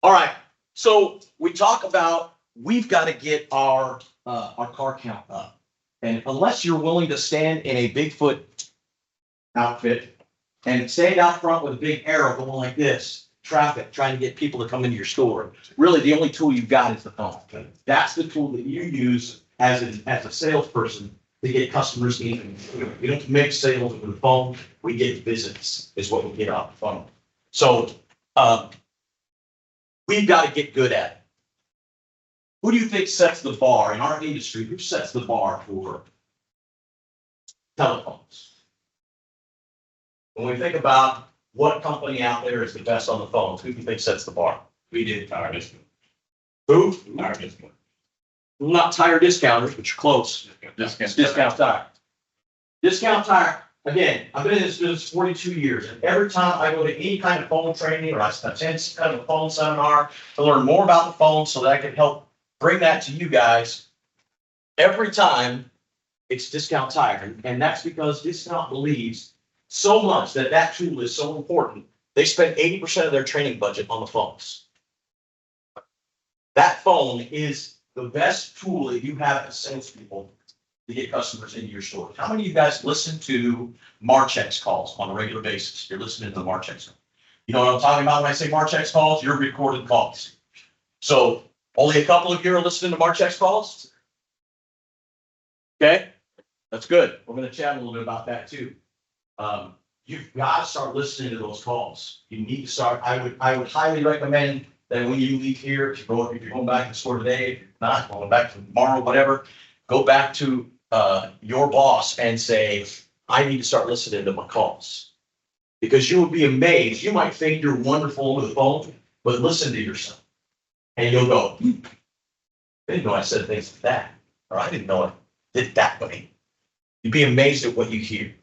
All right. So we talk about we've got to get our car count up. And unless you're willing to stand in a Bigfoot outfit and stand out front with a big arrow going like this, traffic, trying to get people to come into your store, really the only tool you've got is the phone. That's the tool that you use as a salesperson to get customers in. We don't make sales over the phone. We get business is what we get off the phone. So we've got to get good at it. Who do you think sets the bar in our industry? Who sets the bar for telephones? When we think about what company out there is the best on the phones, who do you think sets the bar? We did tire discount. Who? Tire discount. Not tire discounters, but you're close. It's Discount Tire. Discount Tire, again, I've been in this business 42 years, and every time I go to any kind of phone training or I attend some kind of a phone seminar to learn more about the phone so that I can help bring that to you guys, every time it's Discount Tire. And that's because Discount believes so much that that tool is so important. They spend 80% of their training budget on the phones. That phone is the best tool that you have as salespeople to get customers into your store. How many of you guys listen to Marchex calls on a regular basis? You're listening to the Marchex. You know what I'm talking about when I say Marchex calls? You're recorded calls. So only a couple of you are listening to Marchex calls? Okay, that's good. We're going to chat a little bit about that too. You've got to start listening to those calls. You need to start. I would highly recommend that when you leave here, if you're going back to the store today, if you're not going back tomorrow, whatever, go back to your boss and say, I need to start listening to my calls. Because you would be amazed. You might think you're wonderful over the phone, but listen to yourself. And you'll go, I didn't know I said things like that. Or I didn't know I did it that way. You'd be amazed at what you hear.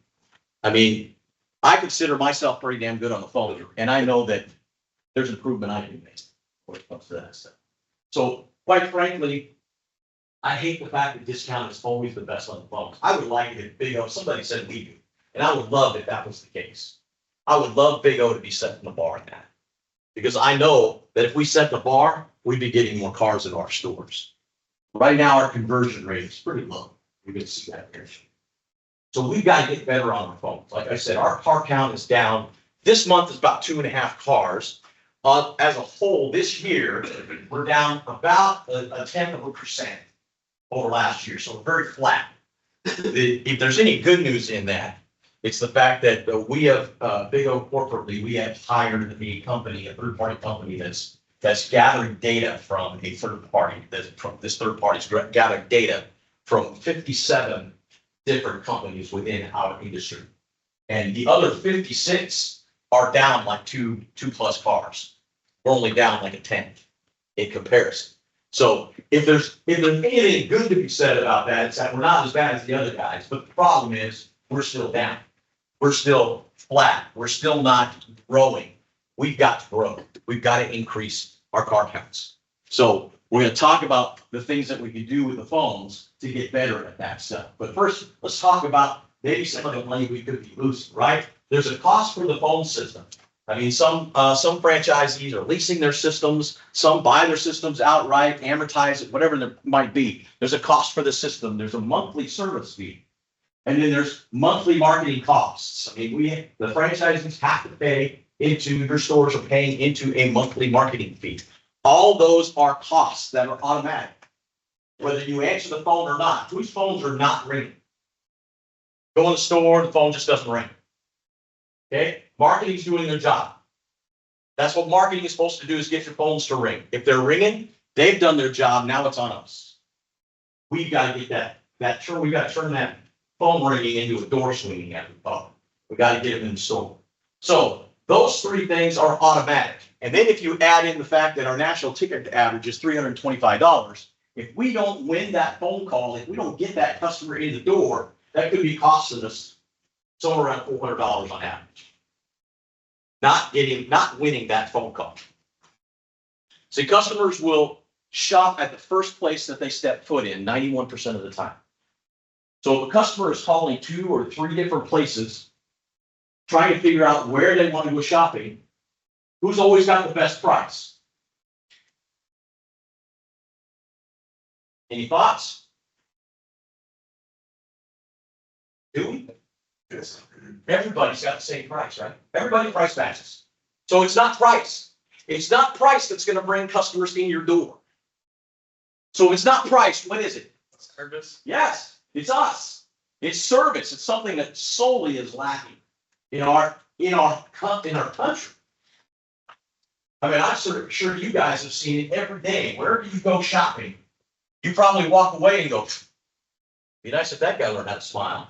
I mean, I consider myself pretty damn good on the phone, and I know that there's improvement I can make when it comes to that stuff. So quite frankly, I hate the fact that Discount is always the best on the phone. I would like it if Big O, somebody said we do, and I would love if that was the case. I would love Big O to be setting the bar in that. Because I know that if we set the bar, we'd be getting more cars into our stores. Right now, our conversion rate is pretty low. You can see that here. So we've got to get better on our phones. Like I said, our car count is down. This month is about 2.5 cars. As a whole, this year, we're down about a 0.1% over last year. So we're very flat. If there's any good news in that, it's the fact that we have, Big O corporately, we have hired a company, a third-party company that's gathering data from a third party. This third party's gathering data from 57 different companies within our industry. And the other 56 are down like two plus cars. We're only down like a 10th in comparison. So if there's anything good to be said about that, it's that we're not as bad as the other guys. But the problem is we're still down. We're still flat. We're still not growing. We've got to grow. We've got to increase our car counts. So we're going to talk about the things that we can do with the phones to get better at that stuff. But first, let's talk about maybe some of the money we could be losing, right? There's a cost for the phone system. I mean, some franchisees are leasing their systems. Some buy their systems outright, amortize it, whatever there might be. There's a cost for the system. There's a monthly service fee. And then there's monthly marketing costs. I mean, the franchisees have to pay into, your stores are paying into a monthly marketing fee. All those are costs that are automatic, whether you answer the phone or not. Whose phones are not ringing? Go in the store, the phone just doesn't ring. Okay, marketing's doing their job. That's what marketing is supposed to do, is get your phones to ring. If they're ringing, they've done their job. Now it's on us. We've got to get we've got to turn that phone ringing into a door swinging at the phone. We've got to get them in the store. So those three things are automatic. And then if you add in the fact that our national ticket average is $325, if we don't win that phone call, if we don't get that customer in the door, that could be costing us somewhere around $400 on average. Not winning that phone call. See, customers will shop at the first place that they step foot in 91% of the time. So if a customer is calling 2 or 3 different places, trying to figure out where they want to go shopping, who's always got the best price? Any thoughts? Do we? Everybody's got the same price, right? Everybody price matches. So it's not price. It's not price that's gonna bring customers in your door. So if it's not price, what is it? Service. Yes, it's us. It's service. It's something that solely is lacking in our country. I mean, I'm sure you guys have seen it every day. Wherever you go shopping, you probably walk away and go, be nice if that guy learned how to smile.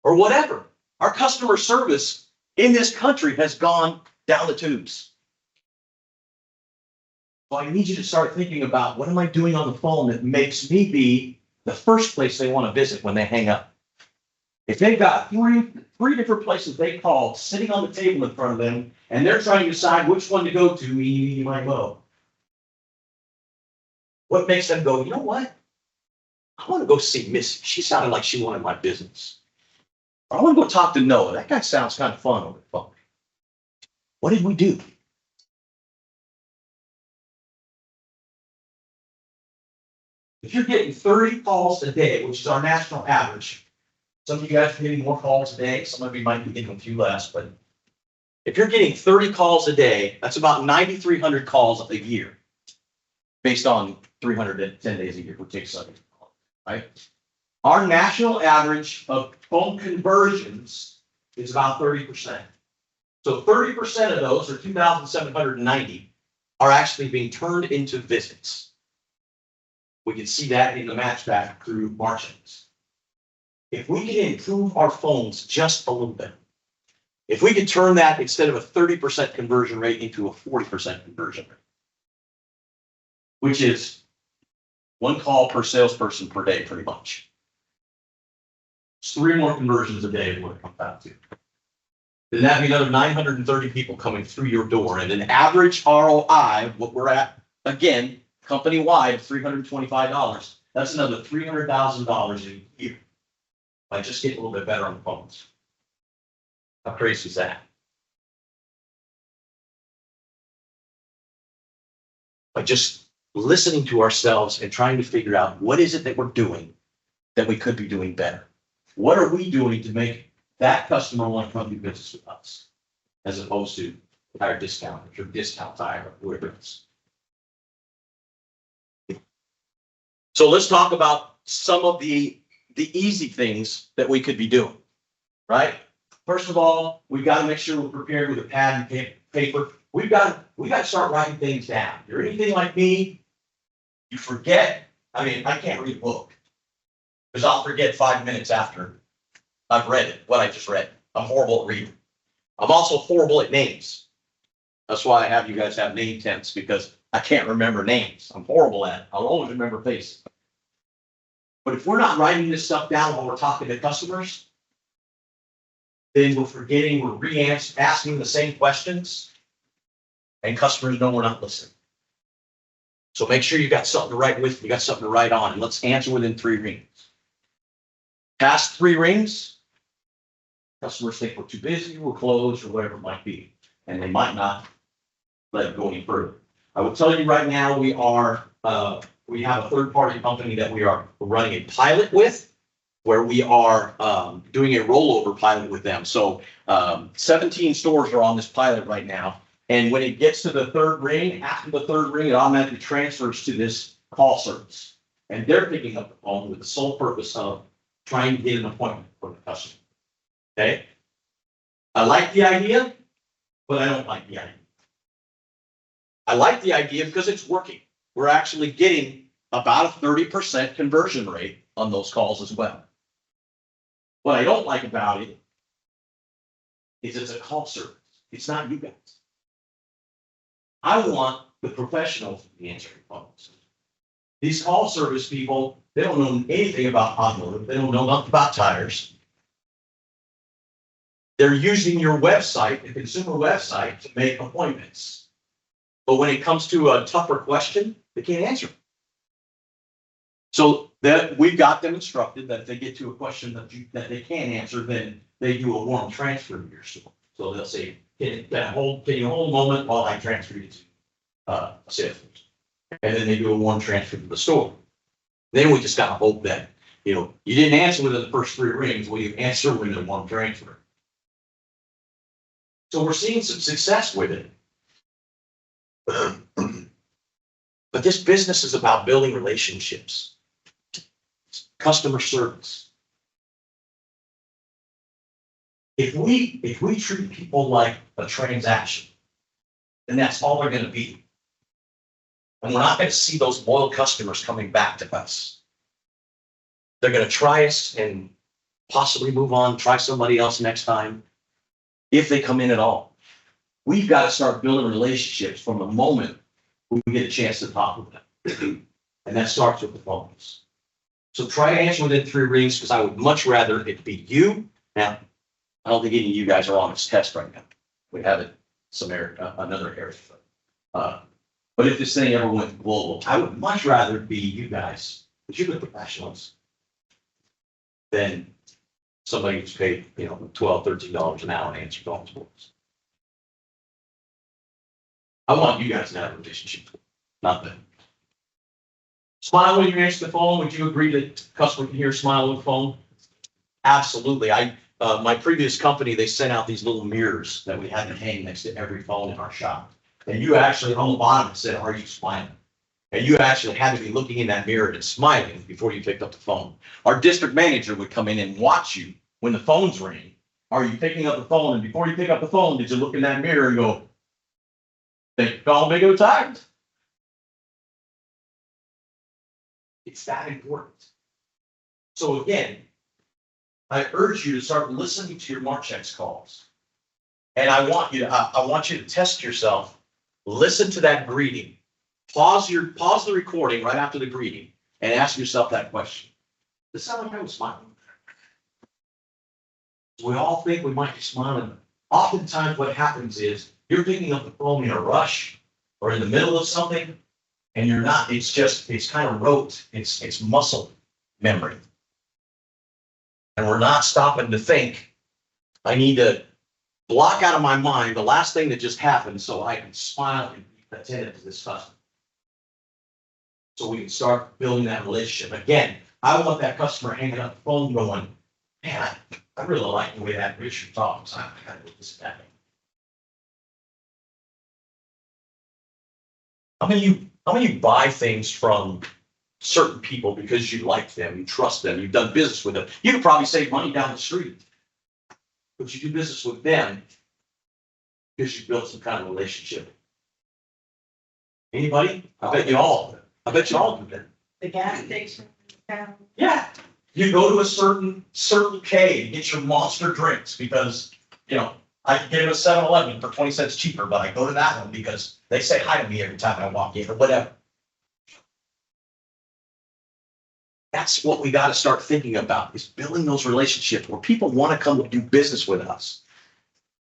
Or whatever. Our customer service in this country has gone down the tubes. So I need you to start thinking about, what am I doing on the phone that makes me be the first place they want to visit when they hang up? If they've got three different places they call sitting on the table in front of them, and they're trying to decide which one to go to, you might go. What makes them go, you know what? I want to go see Missy. She sounded like she wanted my business. Or I want to go talk to Noah. That guy sounds kind of fun over the phone. What did we do? If you're getting 30 calls a day, which is our national average, some of you guys are getting more calls a day, some of you might be getting a few less, but if you're getting 30 calls a day, that's about 9,300 calls a year, based on 310 days a year, which takes Sunday, right? Our national average of phone conversions is about 30%. So 30% of those, or 2,790, are actually being turned into visits. We can see that in the match back through March. If we can improve our phones just a little bit, if we could turn that, instead of a 30% conversion rate, into a 40% conversion rate, which is one call per salesperson per day, pretty much. It's 3 more conversions a day is what it comes out to. Then that'd be another 930 people coming through your door, and an average ROI, what we're at, again, company-wide, $325. That's another $300,000 a year. By just getting a little bit better on the phones. How crazy is that? By just listening to ourselves and trying to figure out, what is it that we're doing that we could be doing better? What are we doing to make that customer want to come do business with us, as opposed to tire discounters or discount tire or whatever it is? So let's talk about some of the easy things that we could be doing, right? First of all, we've got to make sure we're prepared with a pad and paper. We've got to start writing things down. If you're anything like me, you forget. I mean, I can't read a book because I'll forget 5 minutes after I've read it, what I just read. I'm horrible at reading. I'm also horrible at names. That's why I have you guys have name temps, because I can't remember names. I'm horrible at it. I'll always remember faces. But if we're not writing this stuff down while we're talking to customers, then we're forgetting, we're asking the same questions, and customers know we're not listening. So make sure you got something to write with, you got something to write on, and let's answer within 3 rings. Past 3 rings, customers think we're too busy, we're closed, or whatever it might be, and they might not let it go any further. I will tell you right now, we have a third-party company that we are running a pilot with, where we are doing a rollover pilot with them. So 17 stores are on this pilot right now. And when it gets to the 3rd ring, after the 3rd ring, it automatically transfers to this call service. And they're picking up the phone with the sole purpose of trying to get an appointment for the customer. Okay? I like the idea, but I don't like the idea. I like the idea because it's working. We're actually getting about a 30% conversion rate on those calls as well. What I don't like about it is it's a call service. It's not you guys. I want the professionals to be answering phones. These call service people, they don't know anything about automotive. They don't know nothing about tires. They're using your website, the consumer website, to make appointments. But when it comes to a tougher question, they can't answer. So that we've got them instructed that if they get to a question that they can't answer, then they do a warm transfer to your store. So they'll say, can you hold a moment while I transfer you to a salesperson? And then they do a warm transfer to the store. Then we just gotta hope that, you didn't answer within the first 3 rings, well, you answer within 1 transfer. So we're seeing some success with it. But this business is about building relationships, customer service. If we treat people like a transaction, then that's all they're gonna be. And we're not gonna see those loyal customers coming back to us. They're gonna try us and possibly move on, try somebody else next time, if they come in at all. We've got to start building relationships from the moment we get a chance to talk with them. And that starts with the phones. So try to answer within 3 rings, because I would much rather it be you. Now, I don't think any of you guys are on this test right now. We have it some area, another area. But if this thing ever went global, I would much rather it be you guys, because you're the professionals, than somebody who's paid, $12, $13 an hour to answer phone calls. I want you guys to have a relationship, not them. Smile when you answer the phone. Would you agree that the customer can hear smile on the phone? Absolutely. My previous company, they sent out these little mirrors that we had to hang next to every phone in our shop. And you actually, on the bottom, it said, "Are you smiling?" And you actually had to be looking in that mirror and smiling before you picked up the phone. Our district manager would come in and watch you when the phones ring. Are you picking up the phone? And before you pick up the phone, did you look in that mirror and go, "Think you're calling me go tired"? It's that important. So again, I urge you to start listening to your Marchex calls. And I want you to test yourself. Listen to that greeting. Pause the recording right after the greeting and ask yourself that question. Does it sound like I was smiling? We all think we might be smiling. Oftentimes what happens is you're picking up the phone in a rush or in the middle of something, and you're not. It's kind of rote. It's muscle memory. And we're not stopping to think, I need to block out of my mind the last thing that just happened so I can smile and be attentive to this customer. So we can start building that relationship. Again, I want that customer hanging up the phone going, "Man, I really like the way that Richard talks. I gotta do this and that." How many of you buy things from certain people because you like them, you trust them, you've done business with them? You could probably save money down the street, but you do business with them because you built some kind of relationship. Anybody? I bet you all do that. The gas station in town. Yeah. You go to a certain K to get your monster drinks because, I can get it at 7-Eleven for 20 cents cheaper, but I go to that one because they say hi to me every time I walk in or whatever. That's what we got to start thinking about, is building those relationships where people want to come and do business with us.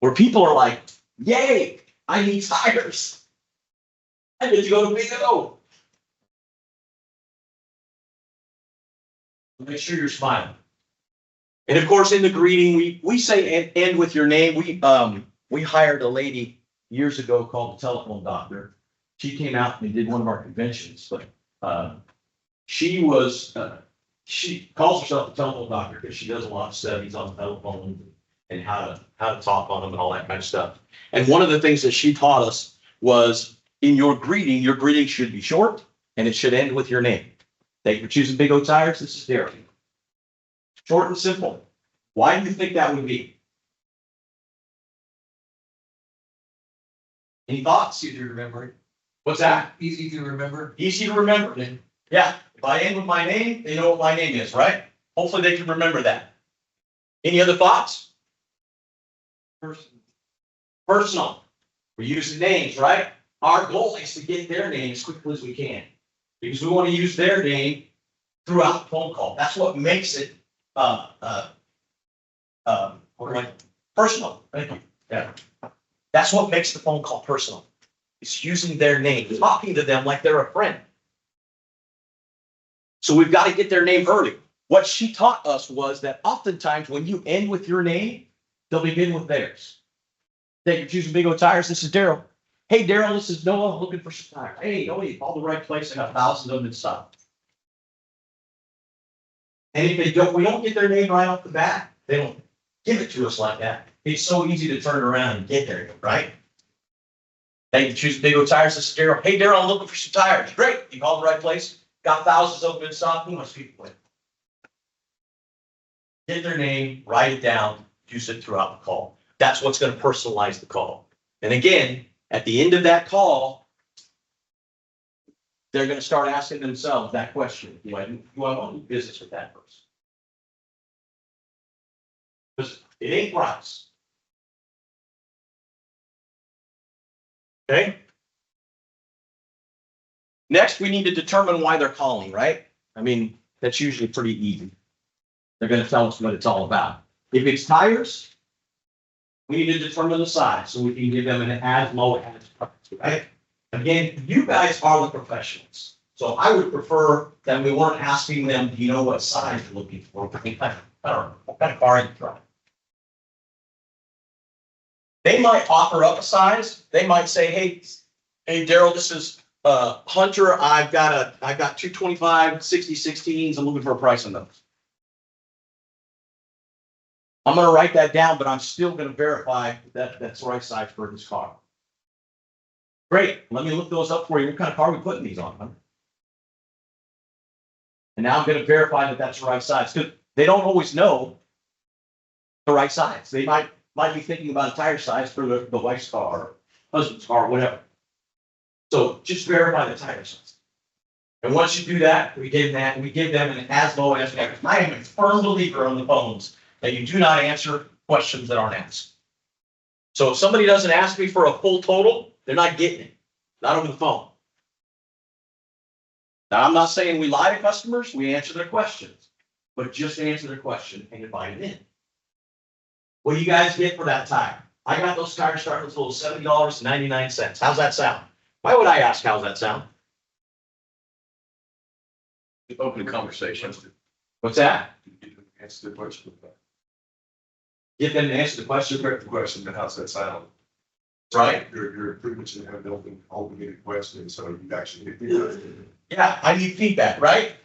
Where people are like, "Yay, I need tires. I get to go to B&O." Make sure you're smiling. And of course, in the greeting, we say end with your name. We hired a lady years ago called the telephone doctor. She came out and did one of our conventions, but she calls herself the telephone doctor because she does a lot of studies on the telephone and how to talk on them and all that kind of stuff. And one of the things that she taught us was, in your greeting should be short and it should end with your name. Thank you for choosing Big O Tires. This is Derek. Short and simple. Why do you think that would be? Any thoughts? Easy to remember. What's that? Easy to remember. Easy to remember. Yeah. If I end with my name, they know what my name is, right? Hopefully they can remember that. Any other thoughts? Personal. We're using names, right? Our goal is to get their name as quickly as we can, because we want to use their name throughout the phone call. That's what makes it personal. Thank you. Yeah. That's what makes the phone call personal. It's using their name, talking to them like they're a friend. So we've got to get their name early. What she taught us was that oftentimes when you end with your name, they'll begin with theirs. Thank you for choosing Big O Tires. This is Daryl. Hey, Daryl, this is Noah. I'm looking for some tires. Hey, Noah, you called the right place. I got thousands of them in stock. And if they don't, we don't get their name right off the bat, they don't give it to us like that. It's so easy to turn around and get there, right? They choose Big O Tires, this is Daryl. Hey, Daryl, I'm looking for some tires. Great, you called the right place. Got thousands of them in stock. Who must be with? Get their name, write it down, use it throughout the call. That's what's going to personalize the call. And again, at the end of that call, they're going to start asking themselves that question. Do I want to do business with that person? Because it ain't price. Okay? Next, we need to determine why they're calling, right? I mean, that's usually pretty easy. They're going to tell us what it's all about. If it's tires, we need to determine the size so we can give them an as low as price, right? Again, you guys are the professionals. So I would prefer that we weren't asking them, do you know what size you're looking for? I don't know, what kind of car you drive? They might offer up a size. They might say, hey, Daryl, this is Hunter. I've got 225, 16s. I'm looking for a price on those. I'm going to write that down, but I'm still going to verify that that's the right size for this car. Great. Let me look those up for you. What kind of car are we putting these on? Huh? And now I'm going to verify that that's the right size because they don't always know the right size. They might be thinking about a tire size for the wife's car, or husband's car, or whatever. So just verify the tire size. And once you do that, we give them an as low as price. I am a firm believer on the phones that you do not answer questions that aren't asked. So if somebody doesn't ask me for a full total, they're not getting it. Not over the phone. Now, I'm not saying we lie to customers, we answer their questions, but just answer their question and invite it in. What do you guys get for that tire? I got those tires starting as little $70.99. How's that sound? Why would I ask how's that sound? Open conversation. What's that? Answer the question. Get them to answer the question. The question, then how's that sound? Right? You're pretty much in an open question, so you actually. Yeah, I need feedback, right?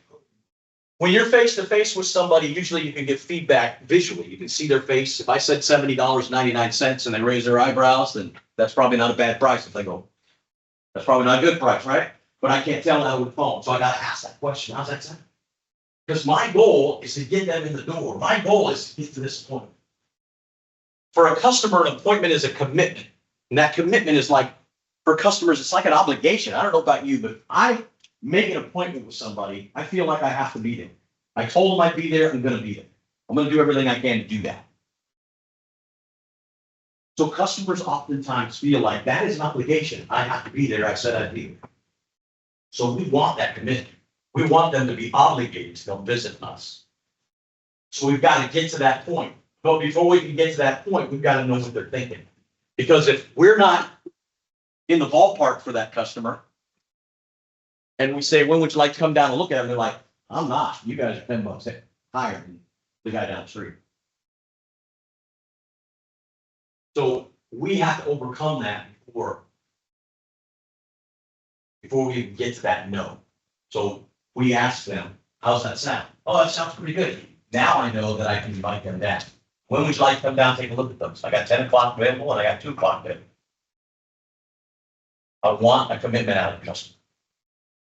When you're face to face with somebody, usually you can get feedback visually. You can see their face. If I said $70.99 and they raise their eyebrows, then that's probably not a bad price. If they go, that's probably not a good price, right? But I can't tell that over the phone. So I got to ask that question. How's that sound? Because my goal is to get them in the door. My goal is to get to this point. For a customer, an appointment is a commitment. And that commitment is like, for customers, it's like an obligation. I don't know about you, but if I make an appointment with somebody, I feel like I have to be there. I told them I'd be there, I'm going to be there. I'm going to do everything I can to do that. So customers oftentimes feel like that is an obligation. I have to be there. I said I'd be there. So we want that commitment. We want them to be obligated to come visit us. So we've got to get to that point. But before we can get to that point, we've got to know what they're thinking. Because if we're not in the ballpark for that customer, and we say, when would you like to come down and look at them? They're like, I'm not. You guys are $10 higher than the guy down the street. So we have to overcome that before we even get to that no. So we ask them, how's that sound? Oh, that sounds pretty good. Now I know that I can invite them down. When would you like to come down and take a look at those? I got 10 o'clock available and I got 2 o'clock available. I want a commitment out of the customer.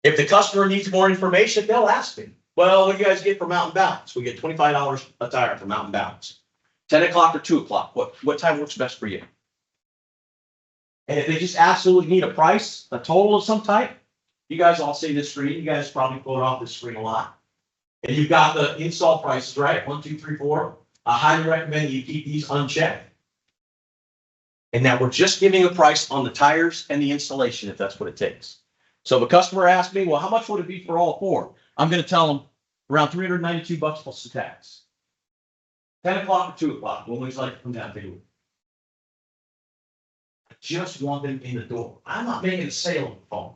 If the customer needs more information, they'll ask me. Well, what do you guys get for Mountain Balance? We get $25 a tire for Mountain Balance. 10 o'clock or 2 o'clock? What time works best for you? And if they just absolutely need a price, a total of some type, you guys all see this screen. You guys probably quote off this screen a lot. And you've got the install prices, right? 1, 2, 3, 4. I highly recommend you keep these unchecked. And now we're just giving a price on the tires and the installation, if that's what it takes. So if a customer asks me, well, how much would it be for all 4? I'm going to tell them around $392 plus the tax. 10 o'clock or 2 o'clock. When would you like to come down to you? I just want them in the door. I'm not making a sale on the phone.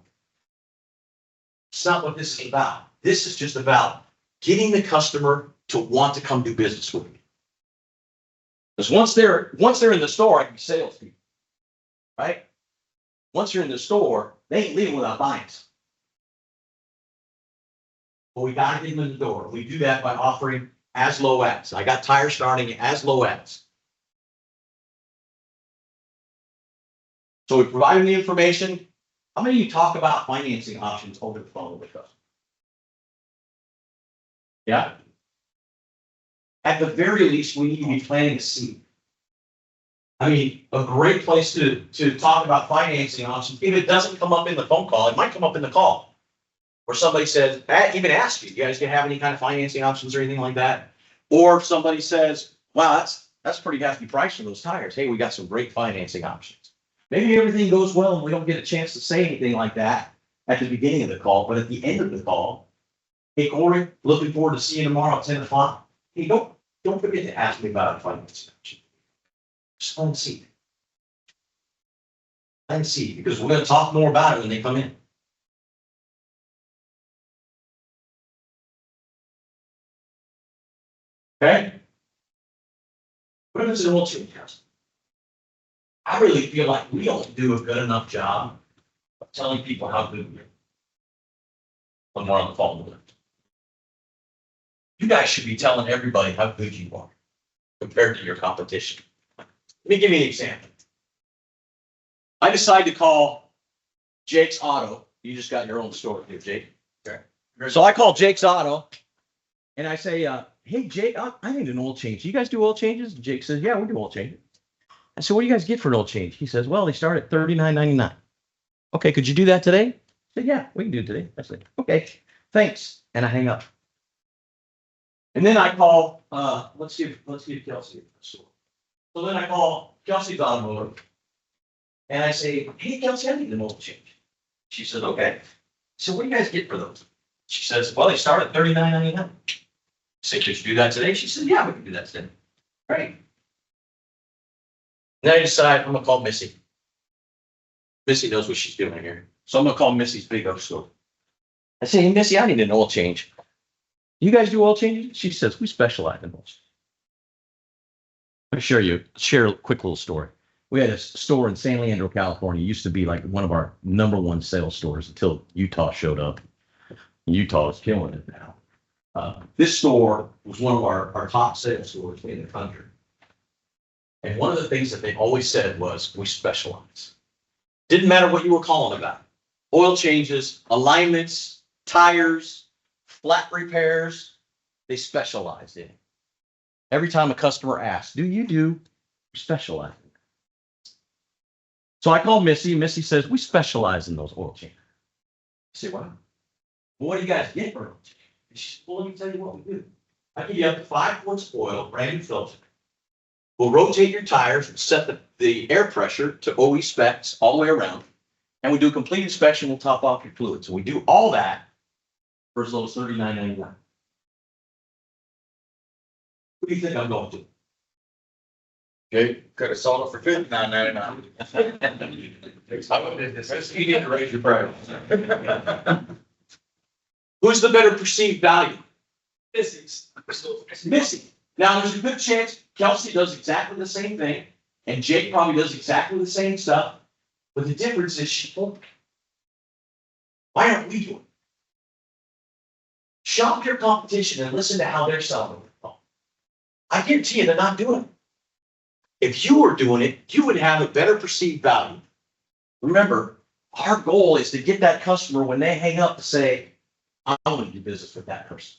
It's not what this is about. This is just about getting the customer to want to come do business with me. Because once they're in the store, I can be salespeople, right? Once you're in the store, they ain't leaving without buying. but we gotta get them in the door. We do that by offering as low as. I got tires starting as low as. So we provide them the information. How many of you talk about financing options over the phone with us? Yeah? At the very least, we need to be planting a seed. I mean, a great place to talk about financing options, if it doesn't come up in the phone call, it might come up in the call. Or somebody says, even ask you guys can have any kind of financing options or anything like that? Or somebody says, wow, that's pretty hefty price for those tires. Hey, we got some great financing options. Maybe everything goes well and we don't get a chance to say anything like that at the beginning of the call, but at the end of the call, hey, Corey, looking forward to seeing you tomorrow at 10 o'clock. Hey, don't forget to ask me about a financing option. Just plant a seed. Plant a seed, because we're going to talk more about it when they come in. Okay? What if it's an oil change house? I really feel like we don't do a good enough job of telling people how good we are when we're on the phone with them. You guys should be telling everybody how good you are compared to your competition. Let me give you an example. I decide to call Jake's Auto. You just got your own store here, Jake. Okay. So I call Jake's Auto and I say, hey, Jake, I need an oil change. You guys do oil changes? And Jake says, yeah, we do oil changes. I said, what do you guys get for an oil change? He says, well, they start at $39.99. Okay, could you do that today? I said, yeah, we can do it today. I said, okay, thanks. And I hang up. And then I call, let's give Kelsey a store. So then I call Kelsey's Automotive and I say, hey, Kelsey, I need an oil change. She says, okay. So what do you guys get for those? She says, well, they start at $39.99. I say, could you do that today? She said, yeah, we can do that today. Great. Then I decide I'm gonna call Missy. Missy knows what she's doing here. So I'm gonna call Missy's Big O store. I say, hey, Missy, I need an oil change. You guys do oil changes? She says, we specialize in oil changes. Let me share a quick little story. We had a store in San Leandro, California. It used to be like one of our #1 sales stores until Utah showed up. Utah is killing it now. This store was one of our top sales stores in the country. And one of the things that they always said was, we specialize. Didn't matter what you were calling about. Oil changes, alignments, tires, flat repairs, they specialized in it. Every time a customer asks, do you do specialize in it? So I call Missy. Missy says, we specialize in those oil changes. I say, wow. Well, what do you guys get for oil change? And she said, well, let me tell you what we do. I give you up to 5 quarts of oil, brand new filter. We'll rotate your tires and set the air pressure to OE specs all the way around. And we do a complete inspection. We'll top off your fluid. So we do all that for as low as $39.99. What do you think I'm going to? Okay, could have sold it for $59.99. You need to raise your price. Who's the better perceived value? Missy. Now, there's a good chance Kelsey does exactly the same thing, and Jake probably does exactly the same stuff, but the difference is she told me. Why aren't we doing it? Shop your competition and listen to how they're selling it. I guarantee you they're not doing it. If you were doing it, you would have a better perceived value. Remember, our goal is to get that customer when they hang up to say, I want to do business with that person.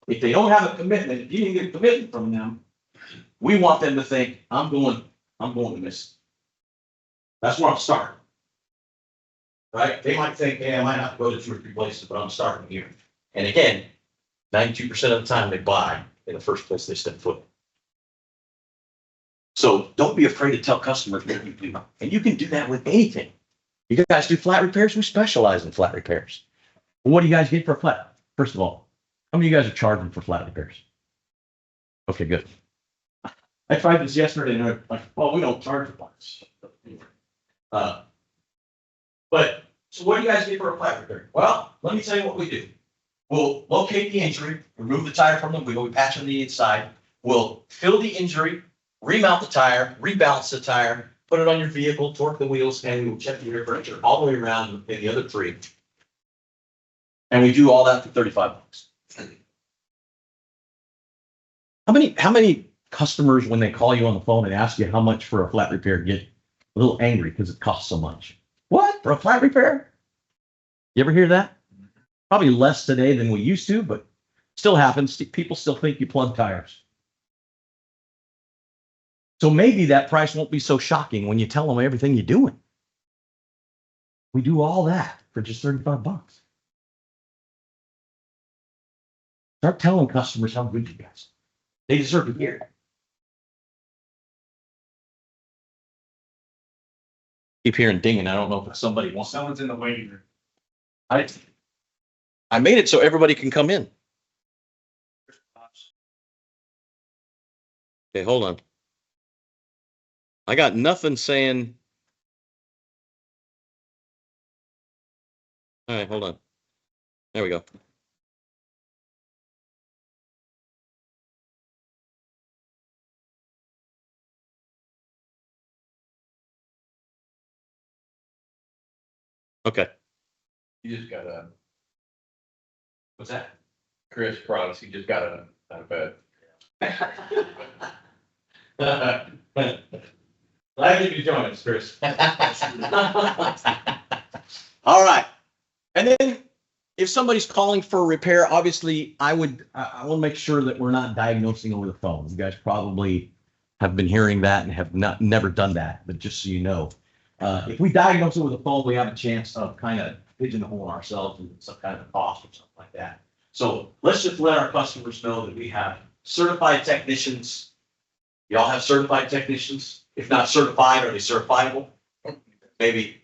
If they don't have a commitment, if you didn't get a commitment from them, we want them to think, I'm going to miss. That's where I'm starting. Right? They might think, hey, I might have to go to 2 or 3 places, but I'm starting here. And again, 92% of the time they buy in the first place they step foot. So don't be afraid to tell customers what you do. And you can do that with anything. You guys do flat repairs? We specialize in flat repairs. Well, what do you guys get for a flat? First of all, how many of you guys are charging for flat repairs? Okay, good. I tried this yesterday and they're like, well, we don't charge for flats. But so what do you guys get for a flat repair? Well, let me tell you what we do. We'll locate the injury, remove the tire from the wheel, we patch on the inside. We'll fill the injury, remount the tire, rebalance the tire, put it on your vehicle, torque the wheels, and we'll check the air pressure all the way around in the other 3. And we do all that for 35 bucks. How many customers, when they call you on the phone and ask you how much for a flat repair, get a little angry because it costs so much? What, for a flat repair? You ever hear that? Probably less today than we used to, but still happens. People still think you plug tires. So maybe that price won't be so shocking when you tell them everything you're doing. We do all that for just 35 bucks. Start telling customers how good you guys are. They deserve to hear it. Keep hearing dinging. I don't know if somebody wants. Someone's in the waiting room. I made it so everybody can come in. Okay, hold on. I got nothing saying. All right, hold on. There we go. Okay. You just got a, What's that? Chris promised, he just got a bed. Glad you could join us, Chris. All right. And then if somebody's calling for a repair, obviously I want to make sure that we're not diagnosing over the phone. You guys probably have been hearing that and have never done that, but just so you know, if we diagnose it with a phone, we have a chance of kind of pigeonholing ourselves into some kind of cost or something like that. So let's just let our customers know that we have certified technicians. Y'all have certified technicians? If not certified, are they certifiable? Maybe,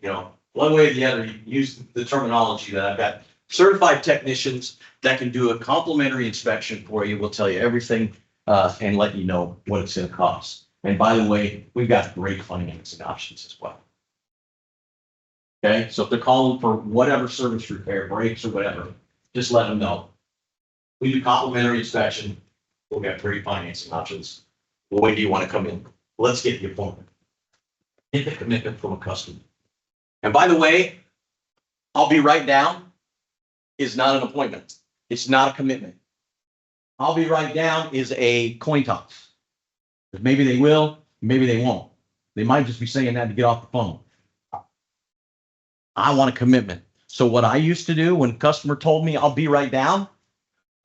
one way or the other, you use the terminology that I've got. Certified technicians that can do a complimentary inspection for you. We'll tell you everything and let you know what it's going to cost. And by the way, we've got great financing options as well. Okay, so if they're calling for whatever service repair, brakes or whatever, just let them know. We do complimentary inspection. We'll get great financing options. Well, when do you want to come in? Let's get the appointment. Get the commitment from a customer. And by the way, I'll be right down is not an appointment. It's not a commitment. I'll be right down is a coin toss. Maybe they will, maybe they won't. They might just be saying that to get off the phone. I want a commitment. So what I used to do when a customer told me I'll be right down,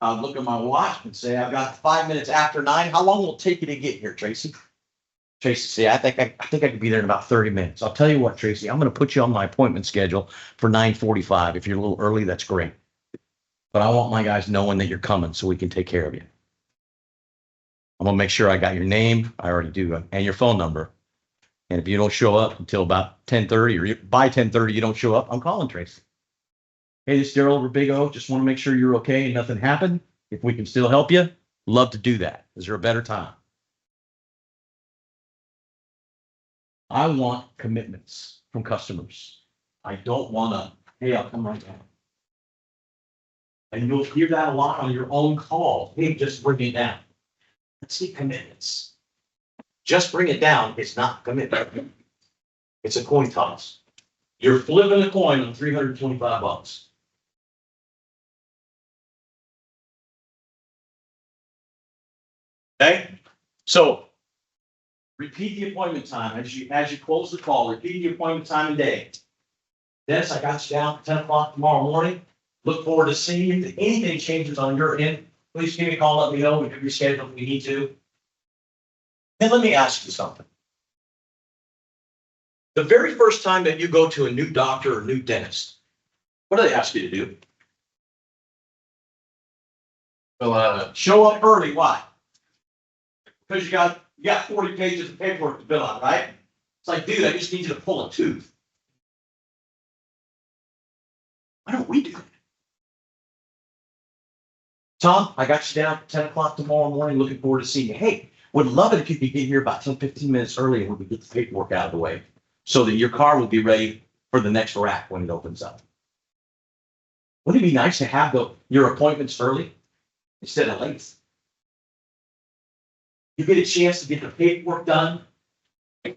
I'd look at my watch and say, I've got 5 minutes after 9. How long will it take you to get here, Tracy? Tracy, say, I think I could be there in about 30 minutes. I'll tell you what, Tracy, I'm going to put you on my appointment schedule for 9:45. If you're a little early, that's great. But I want my guys knowing that you're coming so we can take care of you. I'm going to make sure I got your name. I already do, and your phone number. And if you don't show up until about 10:30 or by 10:30, you don't show up, I'm calling Tracy. Hey, this is Daryl over Big O. Just want to make sure you're okay and nothing happened. If we can still help you, love to do that. Is there a better time? I want commitments from customers. I don't want to, hey, I'll come right down. And you'll hear that a lot on your own call. Hey, just bring it down. Let's see commitments. Just bring it down. It's not commitment. It's a coin toss. You're flipping a coin on 325 bucks. Okay, so repeat the appointment time as you close the call. Repeat the appointment time and day. Dennis, I got you down for 10 o'clock tomorrow morning. Look forward to seeing you. If anything changes on your end, please give me a call. Let me know. We can reschedule if we need to. And let me ask you something. The very first time that you go to a new doctor or new dentist, what do they ask you to do? Well, Show up early. Why? Because you got 40 pages of paperwork to fill out, right? It's like, dude, I just need you to pull a tooth. Why don't we do that? Tom, I got you down for 10 o'clock tomorrow morning. Looking forward to seeing you. Hey, would love it if you could get here about 10, 15 minutes early and we could get the paperwork out of the way so that your car will be ready for the next rack when it opens up. Wouldn't it be nice to have your appointments early instead of late? You get a chance to get the paperwork done. You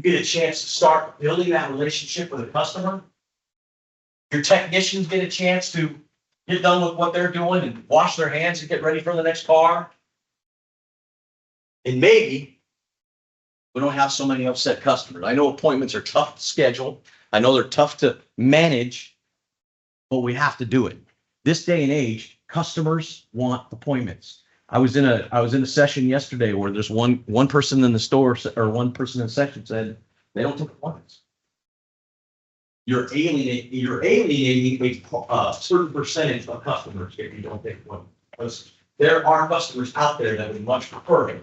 get a chance to start building that relationship with a customer. Your technicians get a chance to get done with what they're doing and wash their hands and get ready for the next car. And maybe we don't have so many upset customers. I know appointments are tough to schedule. I know they're tough to manage, but we have to do it. This day and age, customers want appointments. I was in a session yesterday where there's one person in the store or one person in the section said they don't take appointments. You're alienating a certain percentage of customers if you don't take appointments. Because there are customers out there that would much prefer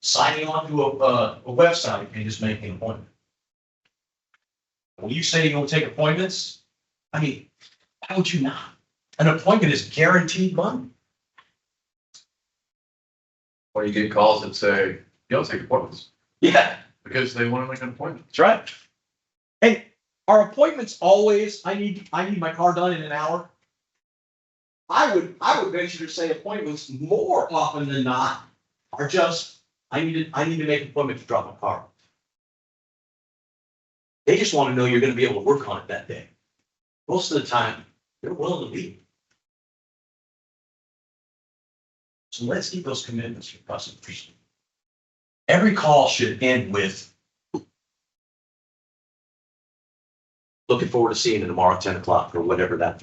signing on to a website and just making an appointment. When you say you don't take appointments, I mean, how would you not? An appointment is guaranteed money. Or you get calls that say, you don't take appointments Yeah, because they want to make an appointment. that's right. And are appointments always, I need my car done in an hour? I would venture to say appointments more often than not are just, I need to make an appointment to drop my car. They just want to know you're going to be able to work on it that day. Most of the time, they're willing to leave. So let's keep those commitments for customers. Every call should end with, looking forward to seeing you tomorrow at 10 o'clock or whatever that.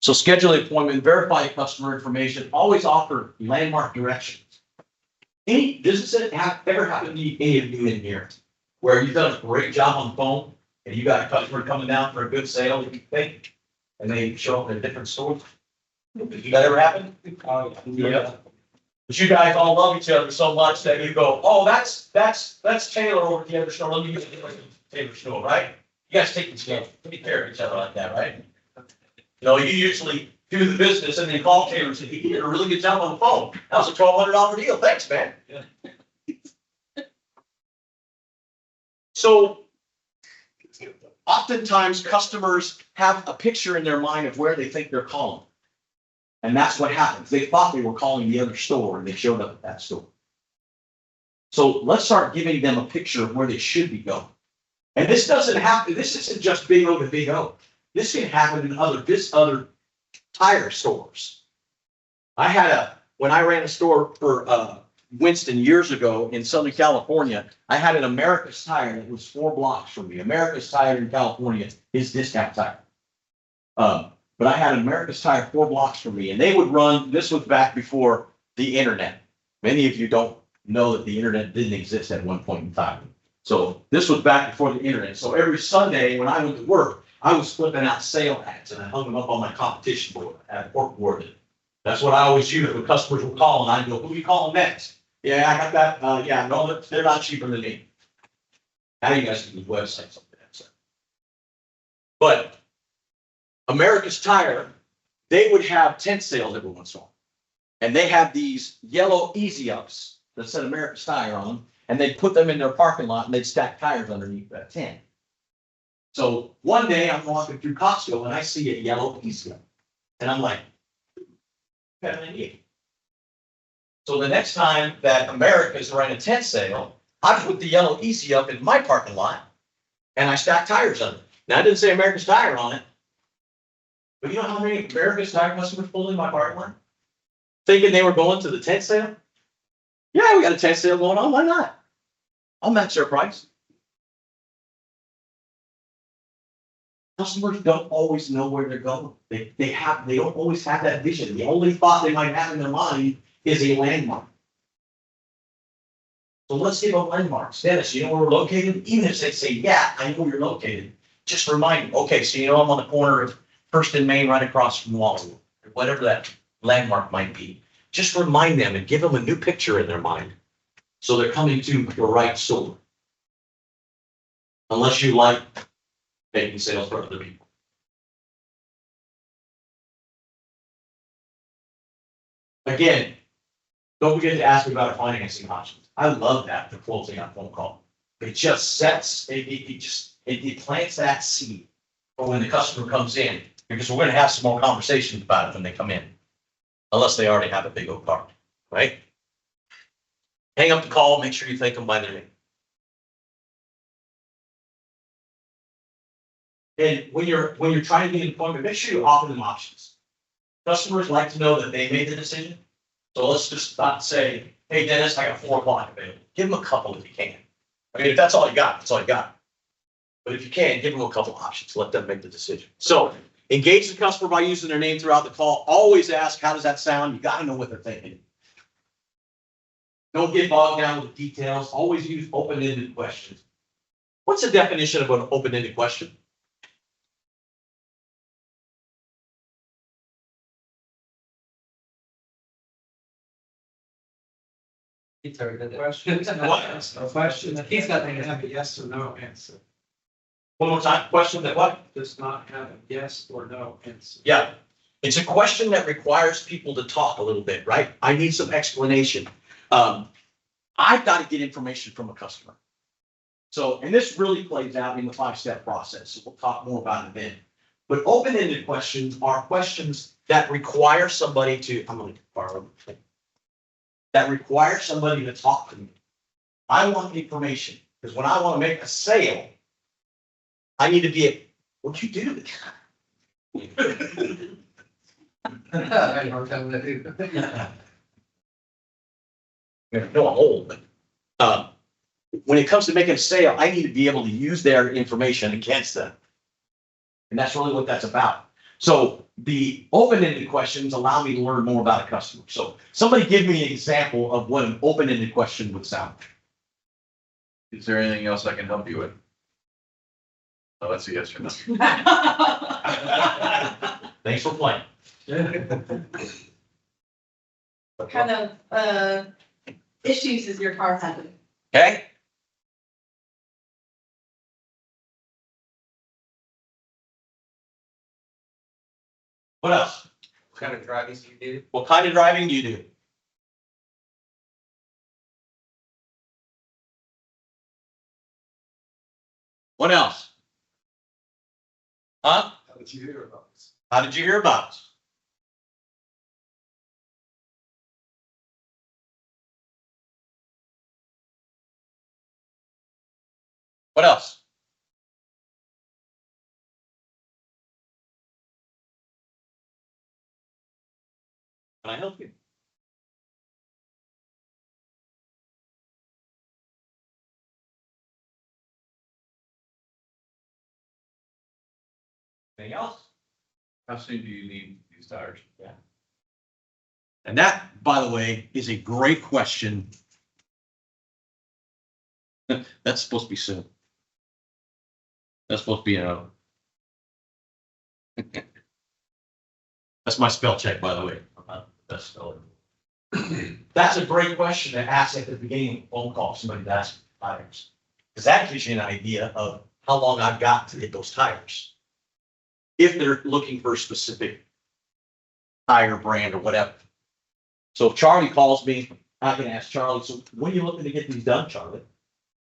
So schedule an appointment, verify customer information, always offer landmark directions. Any businesses ever happened to any of you in here where you've done a great job on the phone and you got a customer coming down for a good sale that you think, and they show up in a different store? Did that ever happen? Yeah. But you guys all love each other so much that you go, oh, that's Taylor over at the other store. Let me get the Taylor store, right? You guys take care of each other like that, right? You know, you usually do the business and then call Taylor and say, he did a really good job on the phone. That was a $1,200 deal. Thanks, man. Yeah. So oftentimes customers have a picture in their mind of where they think they're calling. And that's what happens. They thought they were calling the other store and they showed up at that store. So let's start giving them a picture of where they should be going. And this doesn't happen. This isn't just Big O to Big O. This can happen in other tire stores. When I ran a store for Winston years ago in Southern California, I had an America's Tire that was 4 blocks from me. America's Tire in California is Discount Tire. But I had an America's Tire 4 blocks from me, and they would run, this was back before the internet. Many of you don't know that the internet didn't exist at one point in time. So this was back before the internet. So every Sunday when I went to work, I was flipping out sale ads and I hung them up on my competition board at cork board. That's what I always used when customers were calling. I'd go, who are you calling next? Yeah, I got that. Yeah, no, they're not cheaper than me. Now you guys can use websites like that. So. But America's Tire, they would have tent sales every once in a while. And they have these yellow easy ups that said America's Tire on them. And they'd put them in their parking lot and they'd stack tires underneath that tent. So one day I'm walking through Costco and I see a yellow easy up. And I'm like, what do I need? So the next time that America's running a tent sale, I put the yellow easy up in my parking lot and I stack tires under it. Now I didn't say America's Tire on it. But you know how many America's Tire customers pulled in my parking lot? Thinking they were going to the tent sale? Yeah, we got a tent sale going on. Why not? I'll match their price. Customers don't always know where they're going. They don't always have that vision. The only thought they might have in their mind is a landmark. So let's give them landmarks. Dennis, you know where we're located? Even if they say, yeah, I know where you're located. Just remind them, okay, so you know I'm on the corner of First and Main right across from Wallwood, or whatever that landmark might be. Just remind them and give them a new picture in their mind. So they're coming to the right store. Unless you like making sales for other people. Again, don't forget to ask me about our financing options. I love that for closing on phone call. It just sets, it plants that seed for when the customer comes in, because we're going to have some more conversations about it when they come in. Unless they already have a big old card, right? Hang up the call, make sure you thank them by their name. And when you're trying to get an appointment, make sure you offer them options. Customers like to know that they made the decision. So let's just not say, hey, Dennis, I got 4 o'clock available. Give them a couple if you can. I mean, if that's all you got, that's all you got. But if you can, give them a couple options, let them make the decision. So engage the customer by using their name throughout the call. Always ask, how does that sound? You gotta know what they're thinking. Don't get bogged down with details. Always use open-ended questions. What's the definition of an open-ended question? He's already did question. What? Question. He's got to have a yes or no answer. One more time, question that what? Does not have a yes or no answer. Yeah, it's a question that requires people to talk a little bit, right? I need some explanation. I've got to get information from a customer. So, and this really plays out in the 5-step process. So we'll talk more about it then. But open-ended questions are questions that require somebody to, I'm going to borrow, that require somebody to talk to me. I want information because when I want to make a sale, I need to be what'd you do? No, I'm old, but, when it comes to making a sale, I need to be able to use their information against them. And that's really what that's about. So the open-ended questions allow me to learn more about a customer. So somebody give me an example of what an open-ended question would sound. Is there anything else I can help you with? Oh, that's a yes or no. Thanks for playing. What kind of, issues is your car having? Okay? What else? What kind of driving do you do? What kind of driving do you do? What else? Huh? How did you hear about this? How did you hear about us? What else? Can I help you? Anything else? How soon do you need these tires? And that, by the way, is a great question. That's supposed to be soon. That's supposed to be That's my spell check, by the way. I'm not the best speller. That's a great question to ask at the beginning of a phone call, somebody to ask tires. Because that gives you an idea of how long I've got to get those tires. If they're looking for a specific tire brand or whatever. So if Charlie calls me, I can ask Charlie, so when are you looking to get these done, Charlie?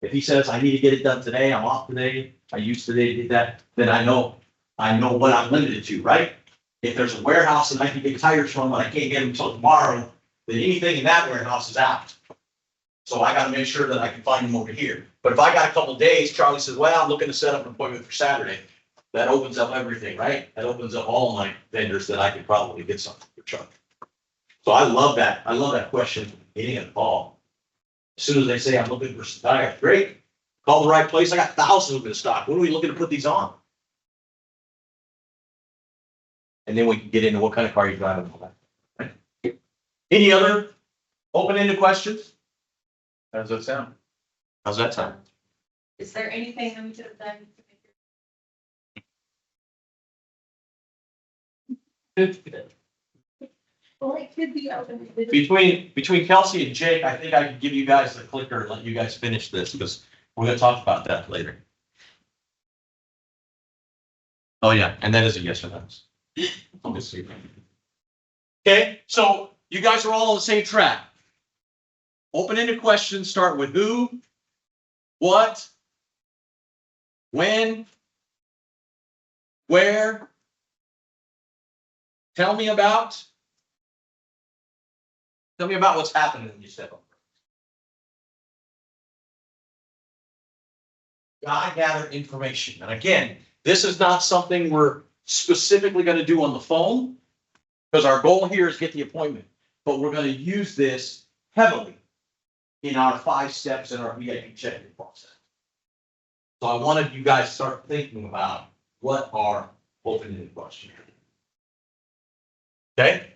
If he says, I need to get it done today, I'm off today, I used today to get that, then I know what I'm limited to, right? If there's a warehouse that I can get tires from, but I can't get them until tomorrow, then anything in that warehouse is out. So I gotta make sure that I can find them over here. But if I got a couple of days, Charlie says, well, I'm looking to set up an appointment for Saturday. That opens up everything, right? That opens up all my vendors that I could probably get something for Charlie. So I love that. I love that question, getting a call. As soon as they say, I'm looking for some tires, great. Call the right place. I got thousands of them in stock. When are we looking to put these on? And then we can get into what kind of car you're driving. Any other open-ended questions? How does that sound? How's that sound? Is there anything that we could have done to make it? Well, it could be open. Between Kelsey and Jake, I think I could give you guys the clicker and let you guys finish this because we're gonna talk about that later. Oh, yeah, and that is a yes or no. Okay, so you guys are all on the same track. Open-ended questions start with who, what, when, where, tell me about what's happening when you step up. Gotta gather information. And again, This is not something we're specifically gonna do on the phone, because our goal here is get the appointment, but we're gonna use this heavily in our 5 steps in our VIP check-in process. So I wanted you guys to start thinking about what are open-ended questions. Okay?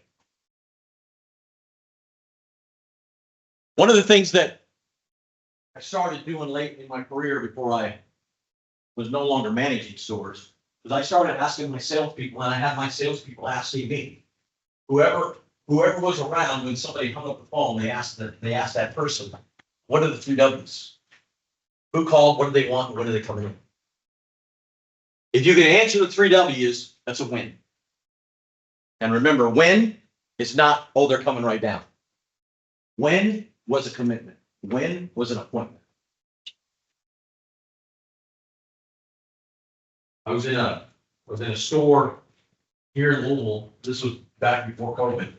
One of the things that I started doing late in my career before I was no longer managing stores was I started asking my salespeople, and I had my salespeople asking me. Whoever was around when somebody hung up the phone, they asked that person, what are the 3 W's? Who called? What do they want? When are they coming in? If you can answer the 3 W's, that's a win. And remember, when is not, oh, they're coming right down. When was a commitment? When was an appointment? I was in a store here in Louisville. This was back before COVID.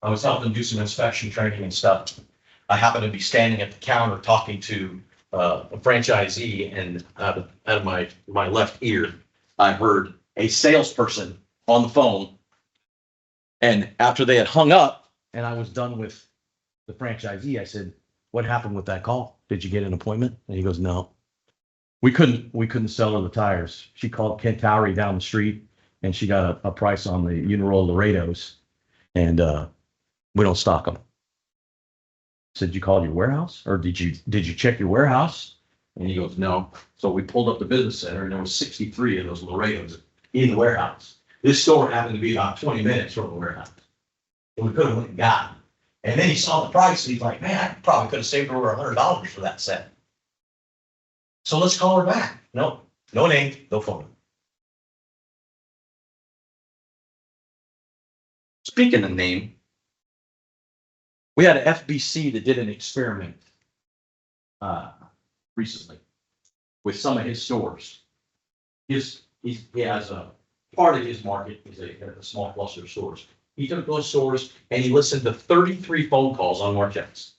I was helping them do some inspection training and stuff. I happened to be standing at the counter talking to a franchisee, and out of my left ear, I heard a salesperson on the phone. And after they had hung up and I was done with the franchisee, I said, what happened with that call? Did you get an appointment? And he goes, no. We couldn't sell her the tires. She called Kent Towery down the street and she got a price on the Uniroyal Laredos, and we don't stock them. Said, you called your warehouse, or did you check your warehouse? And he goes, no. So we pulled up the business center and there was 63 of those Laredos in the warehouse. This store happened to be about 20 minutes from the warehouse. And we could have went and got them. And then he saw the price and he's like, man, I probably could have saved over $100 for that set. So let's call her back. No name, no phone. Speaking of name, we had an FBC that did an experiment recently with some of his stores. He has a part of his market is a small cluster of stores. He took those stores and he listened to 33 phone calls on Marchex.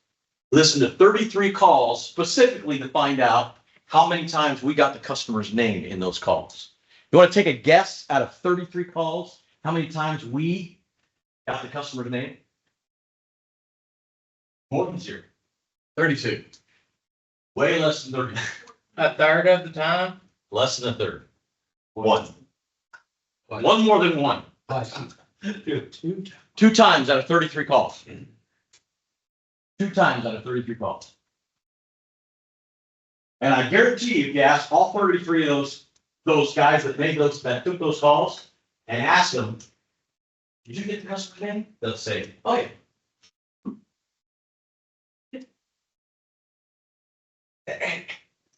Listened to 33 calls specifically to find out how many times we got the customer's name in those calls. You want to take a guess out of 33 calls, how many times we got the customer's name? More than 0. 32. Way less than 30. A third of the time? Less than a third. 1. 1 more than 1. 2 times out of 33 calls. 2 times out of 33 calls. And I guarantee you, if you ask all 33 of those guys that took those calls and ask them, did you get the customer's name? They'll say, oh yeah.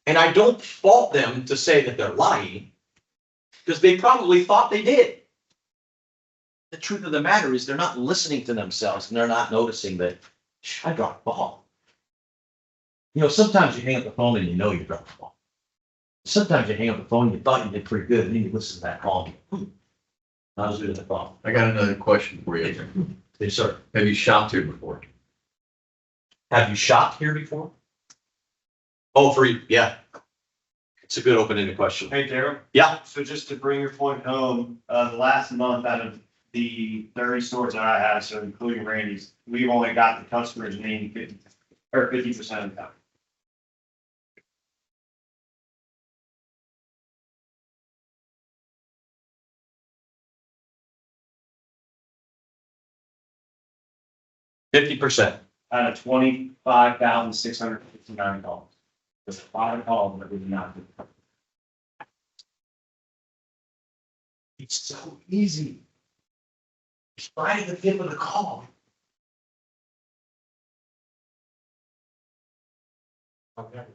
And I don't fault them to say that they're lying, because they probably thought they did. The truth of the matter is they're not listening to themselves and they're not noticing that I dropped the ball. You know, sometimes you hang up the phone and you know you dropped the ball. Sometimes you hang up the phone and you thought you did pretty good, and then you listen to that call and you, not as good as I thought. I got another question for you. Yes, sir. Have you shopped here before? Have you shopped here before? Oh, yeah. It's a good open-ended question. Hey, Daryl. Yeah. So just to bring your point home, the last month out of the 30 stores that I have, so including Randy's, we've only got the customer's name 50% of the time. %. Out of 25,659 calls. There's 5 calls that we did not do. It's so easy. It's right at the tip of the call. Okay.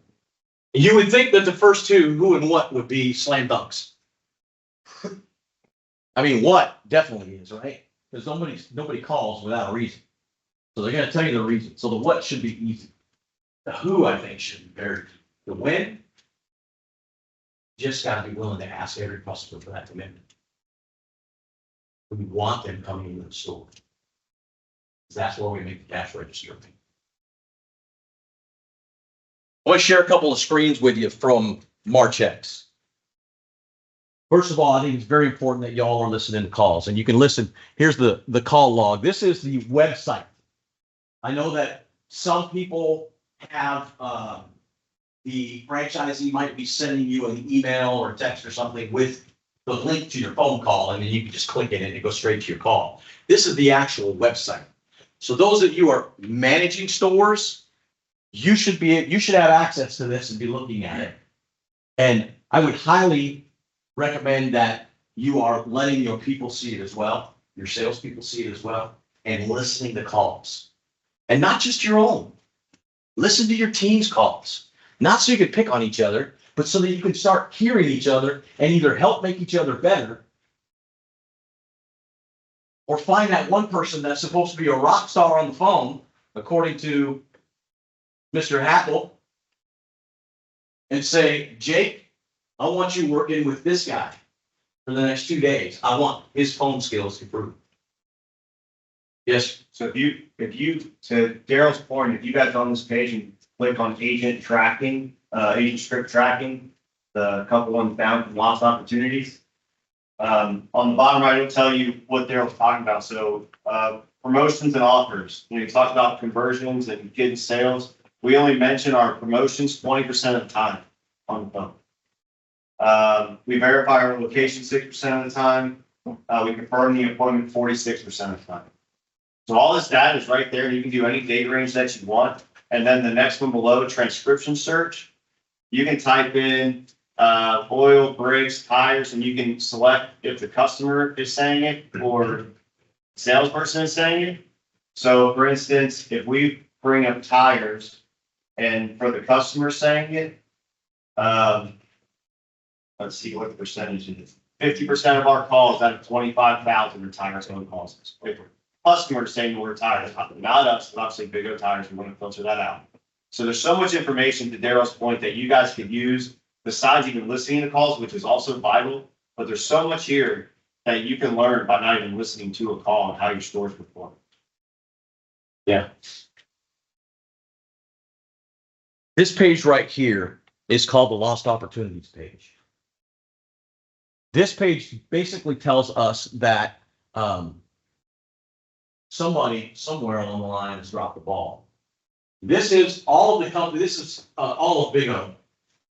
You would think that the first 2, who and what, would be slam dunks. I mean, what definitely is, right? Because nobody calls without a reason. So they're going to tell you the reason. So the what should be easy. The who, I think, should be very easy. The when, just got to be willing to ask every customer for that commitment. We want them coming into the store. That's where we make the cash register. I want to share a couple of screens with you from Marchex. First of all, I think it's very important that y'all are listening to calls, and you can listen. Here's the call log. This is the website. I know that some people have, the franchisee might be sending you an email or text or something with the link to your phone call, and then you can just click it and it goes straight to your call. This is the actual website. So those of you who are managing stores, you should have access to this and be looking at it. And I would highly recommend that you are letting your people see it as well, your salespeople see it as well, and listening to calls. And not just your own. Listen to your team's calls. Not so you can pick on each other, but so that you can start hearing each other and either help make each other better, or find that one person that's supposed to be a rock star on the phone, according to Mr. Hackle, and say, Jake, I want you working with this guy for the next 2 days. I want his phone skills to improve. Yes. So if you, to Daryl's point, if you guys on this page and click on agent tracking, agent script tracking, the couple ones down from lost opportunities. On the bottom right, it'll tell you what Daryl's talking about. So, promotions and offers. When we talk about conversions and getting sales, we only mention our promotions 20% of the time on the phone. We verify our location 6% of the time. We confirm the appointment 46% of the time. So all this data is right there. You can do any date range that you want. And then the next one below, transcription search, you can type in oil, brakes, tires, and you can select if the customer is saying it or the salesperson is saying it. So for instance, if we bring up tires and for the customer saying it, let's see what the percentage is. 50% of our calls out of 25,000 are tires phone calls. If customers saying we're tires, not us, but obviously bigger tires, we want to filter that out. So there's so much information to Daryl's point that you guys could use besides even listening to calls, which is also vital, but there's so much here that you can learn by not even listening to a call and how your stores perform. Yeah. This page right here is called the Lost Opportunities page. This page basically tells us that somebody somewhere along the line has dropped the ball. This is all of the company. This is all of Big O.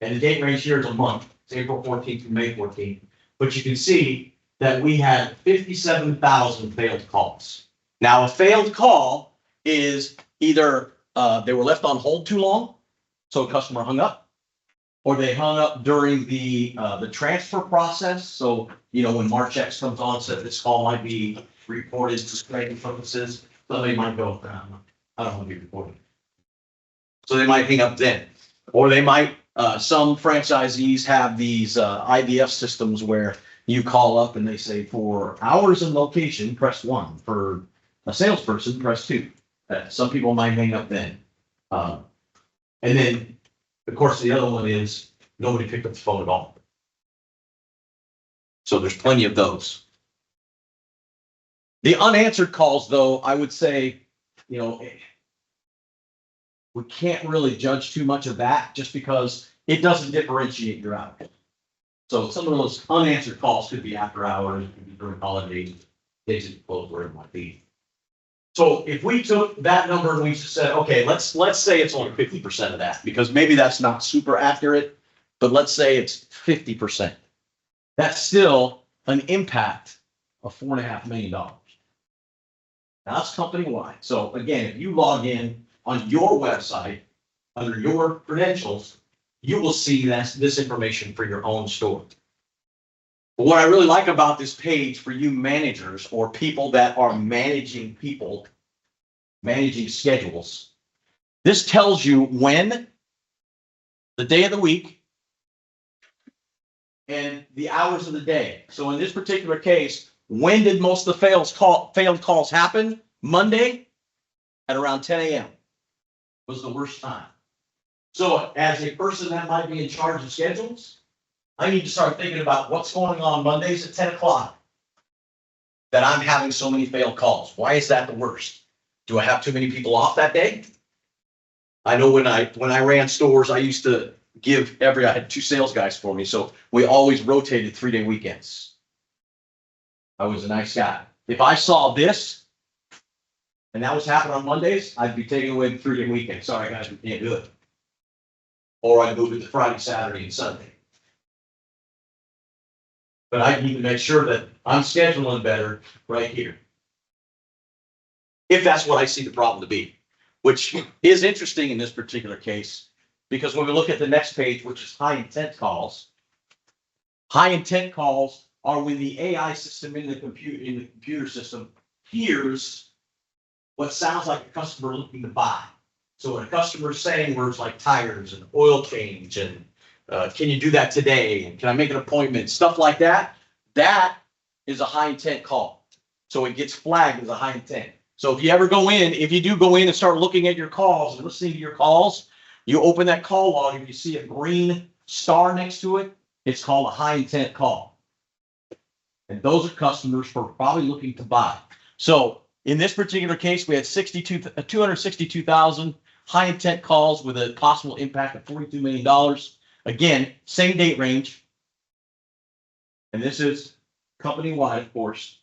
And the date range here is a month. It's April 14th to May 14th. But you can see that we had 57,000 failed calls. Now, a failed call is either they were left on hold too long, so a customer hung up, or they hung up during the transfer process. So, you know, when Marchex comes on, said this call might be reported for training purposes, somebody might go, I don't want to be reported. So they might hang up then, or they might. Some franchisees have these IVF systems where you call up and they say for hours and location, press 1. For a salesperson, press 2. Some people might hang up then. And then, of course, the other one is nobody picked up the phone at all. So there's plenty of those. The unanswered calls, though, I would say, you know, we can't really judge too much of that just because it doesn't differentiate your hours. So some of those unanswered calls could be after hours, it could be during holidays, days of close, where it might be. So if we took that number and we just said, okay, let's say it's only 50% of that, because maybe that's not super accurate, but let's say it's 50%. That's still an impact of $4.5 million. Now that's company-wide. So again, if you log in on your website, under your credentials, you will see this information for your own store. But what I really like about this page for you managers or people that are managing people, managing schedules, this tells you when, the day of the week, and the hours of the day. So in this particular case, when did most of the failed calls happen? Monday at around 10 a.m. was the worst time. So as a person that might be in charge of schedules, I need to start thinking about what's going on Mondays at 10 o'clock that I'm having so many failed calls. Why is that the worst? Do I have too many people off that day? I know when I ran stores, I used to give I had 2 sales guys for me, so we always rotated 3-day weekends. I was a nice guy. If I saw this, and that was happening on Mondays, I'd be taking away the 3-day weekend. Sorry, guys, we can't do it. Or I'd move it to Friday, Saturday, and Sunday. But I need to make sure that I'm scheduling better right here. If that's what I see the problem to be, which is interesting in this particular case, because when we look at the next page, which is high intent calls are when the AI system in the computer system hears what sounds like a customer looking to buy. So when a customer's saying words like tires and oil change and can you do that today? And can I make an appointment? Stuff like that. That is a high intent call. So it gets flagged as a high intent. So if you do go in and start looking at your calls and listening to your calls, you open that call log and you see a green star next to it, it's called a high intent call. And those are customers who are probably looking to buy. So in this particular case, we had 262,000 high intent calls with a possible impact of $42 million. Again, same date range. And this is company-wide, of course.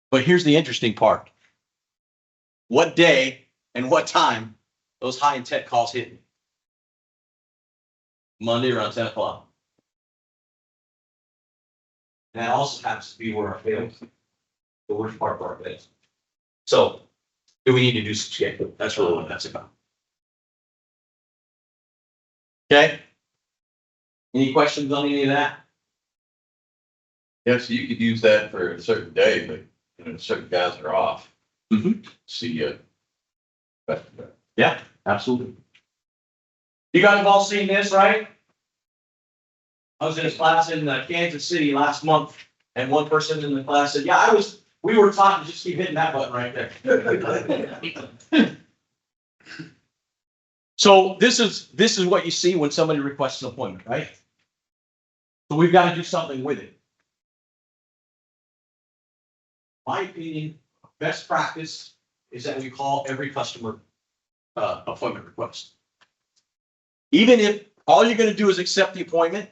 But here's the interesting part. What day and what time those high intent calls hit me? Monday around 10 o'clock. And that also happens to be where I failed. The worst part of our fails. So, do we need to do some scheduling? That's really what that's about. Okay? Any questions on any of that? Yeah, so you could use that for a certain day, but certain guys are off. Mm-hmm. See you. But Yeah, absolutely. You guys have all seen this, right? I was in a class in Kansas City last month, and one person in the class said, "Yeah, we were taught to just keep hitting that button right there." So this is what you see when somebody requests an appointment, right? So we've got to do something with it. My opinion, best practice is that we call every customer appointment request. Even if all you're going to do is accept the appointment, you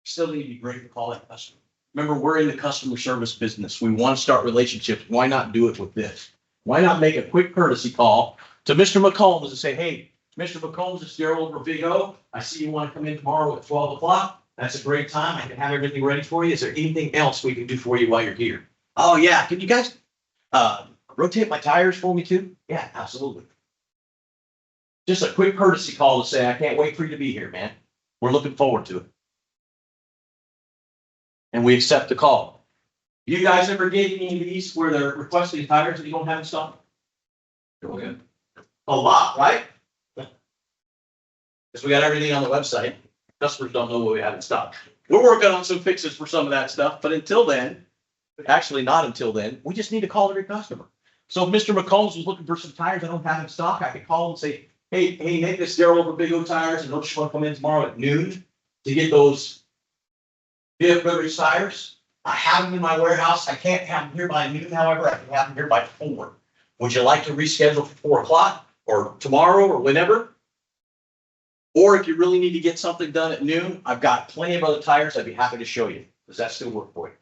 still need to be great to call that customer. Remember, we're in the customer service business. We want to start relationships. Why not do it with this? Why not make a quick courtesy call to Mr. McCombs and say, "Hey, Mr. McCombs, it's Daryl over Big O. I see you want to come in tomorrow at 12 o'clock. That's a great time. I can have everything ready for you. Is there anything else we can do for you while you're here?" "Oh, yeah. Can you guys rotate my tires for me too?" "Yeah, absolutely." Just a quick courtesy call to say, "I can't wait for you to be here, man. We're looking forward to it." And we accept the call. You guys ever get any of these where they're requesting tires that you don't have in stock? okay. A lot, right? Because we got everything on the website. Customers don't know what we have in stock. We're working on some fixes for some of that stuff, but until then, actually not until then, we just need to call every customer. So if Mr. McCombs was looking for some tires I don't have in stock, I could call and say, hey, Nick, this is Daryl over Big O Tires, and don't you want to come in tomorrow at noon to get those vehicle tires? I have them in my warehouse. I can't have them here by noon, however, I can have them here by 4. Would you like to reschedule for 4 o'clock or tomorrow or whenever? Or if you really need to get something done at noon, I've got plenty of other tires I'd be happy to show you. Does that still work for you?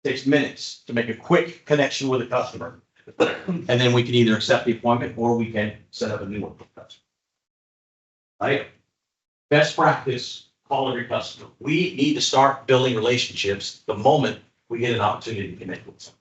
It takes minutes to make a quick connection with a customer. And then we can either accept the appointment or we can set up a new one for the customer. Right? Best practice, call every customer. We need to start building relationships the moment we get an opportunity to connect with someone.